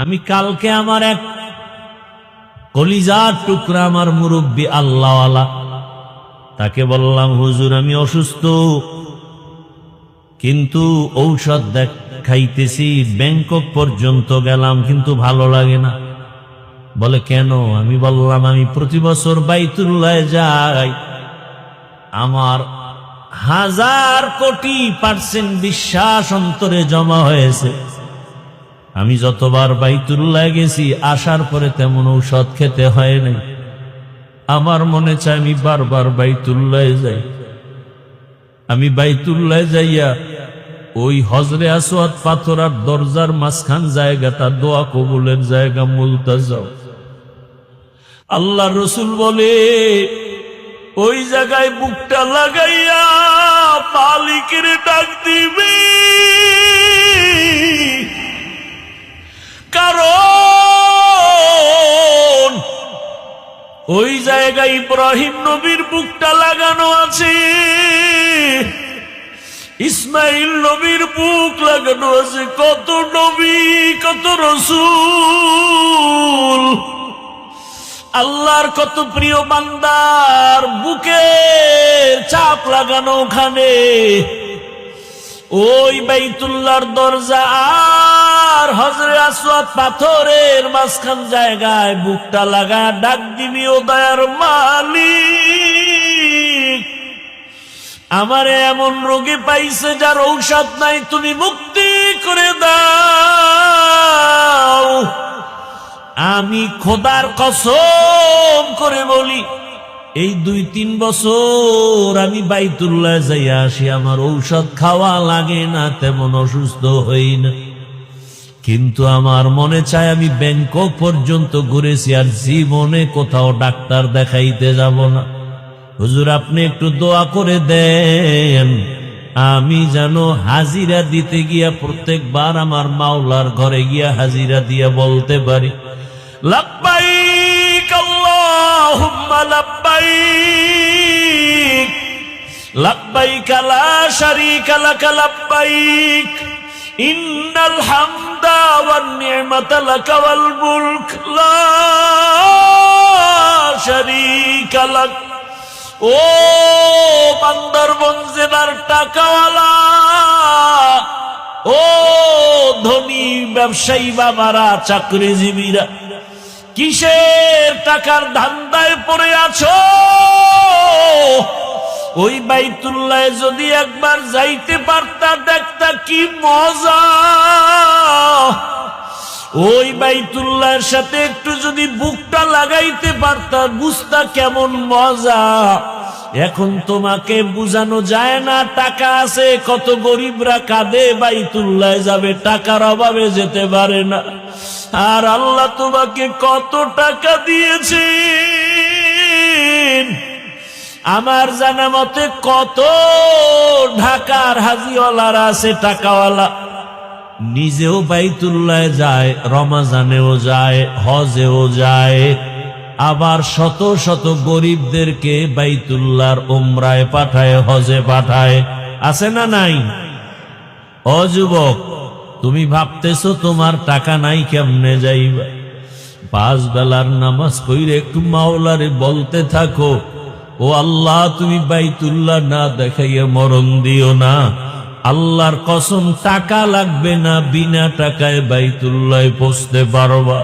আমি কালকে আমার এক কলিজার টুকরা আমার মুরব্বী আল্লাহওয়ালা, তাকে বললাম, হুজুর আমি অসুস্থ, কিন্তু ঔষধ খাইতেছি, ব্যাংকক পর্যন্ত গেলাম, কিন্তু ভালো লাগে না। বলে কেন? আমি বললাম, আমি প্রতি বছর বাইতুল্লাহ যাই, আমার 1000 কোটি % বিশ্বাস অন্তরে জমা হয়েছে। আমি যতবার বাইতুল্লাহ গেছি, আসার পরে তেমন ঔষধ খেতে হয় নাই। আমার মনে চায় আমি বারবার বাইতুল্লাহ যাই। আমি বাইতুল্লাহ যাইয়া ওই হজরে আসওয়াদ পাথরার দরজার মাঝখান জায়গাটা দোয়া কবুলের জায়গা, মুলতাজাও। আল্লাহ রসুল বলে, ওই জায়গায় বুকটা লাগাইয়া মালিকের ডাক দিবি, কারণ ওই জায়গায় ইব্রাহিম নবীর বুকটা লাগানো আছে, ইসমাইল নবীর বুক লাগানো আছে, কত নবী কত রসূল, আল্লাহর কত প্রিয় বান্দার বুকে চাপ লাগানো ওখানে। ওই বাইতুল্লাহর দরজা আর হজরে আসওয়াদ পাথরের মাঝখান জায়গায় বুকটা লাগা ডাক দিবি, ও দয়ার মালিক, আমারে এমন রোগে পাইছে যার ঔষধ নাই, তুমি মুক্তি করে দাও। আমি খোদার কসম করে বলি, এই 2-3 বছর আমি বাইতুল্লাহ যাইয়া আসি, আমার ঔষধ খাওয়া লাগে না, তেমন অসুস্থ হই না। কিন্তু আমার মনে চায় আমি ব্যাংকক পর্যন্ত ঘুরেছি, আর জীবনে কোথাও ডাক্তার দেখাইতে যাব না। হুজুর আপনি একটু দোয়া করে দেন, আমি যেন হাজিরা দিতে গিয়া প্রত্যেকবার আমার মাওলার ঘরে গিয়া হাজিরা দিয়া বলতে পারি, লাব্বাইক আল্লাহুম্মা লাব্বাইক, লাব্বাইক লা শারীকা লাক লাব্বাইক, ইন্নাল হামদা ওয়ান নি'মাতা লাক ওয়াল মুলক লা শারীকা লাক। ও বান্দরবন জেলার টাকাওয়ালা, ও ধনী ব্যবসায়ী বাবারা, চাকরিজীবীরা, কিসের টাকার ধান্দায় পড়ে আছো? ওই বাইতুল্লাহ যদি একবার যাইতে পারতা, দেখতা কি মজা। ওই বাইতুল্লাহর সাথে একটু যদি বুকটা লাগাইতে পারতা, বুঝতা কেমন মজা। এখন তোমাকে বুঝানো যায় না, টাকা আছে, কত গরিবরা কাঁদে বাইতুল্লাহ যাবে, টাকার অভাবে যেতে পারে না। আর আল্লাহ তোমাকে কত টাকা দিয়েছেন, আমার জানা মতে কত ঢাকার হাজিওয়ালারা আছে, টাকাওয়ালা, নিজেও বাইতুল্লাহ যায়, রমাজানেও যায়, হজেও যায়, আবার শত শত গরিবদেরকে বাইতুল্লাহর উমরায় পাঠায়, হজে পাঠায়। আছে না নাই? ও যুবক, তুমি ভাবতেছো তোমার টাকা নাই, কেমনে যাইবা? 5 বেলার নামাজ পড়ে একটু মাওলারে বলতে থাকো, ও আল্লাহ তুমি বাইতুল্লাহ না দেখাইয়া মরণ দিও না। আল্লাহর কসম টাকা লাগবে না, বিনা টাকায় বাইতুল্লাহ পৌঁছতে পারবা।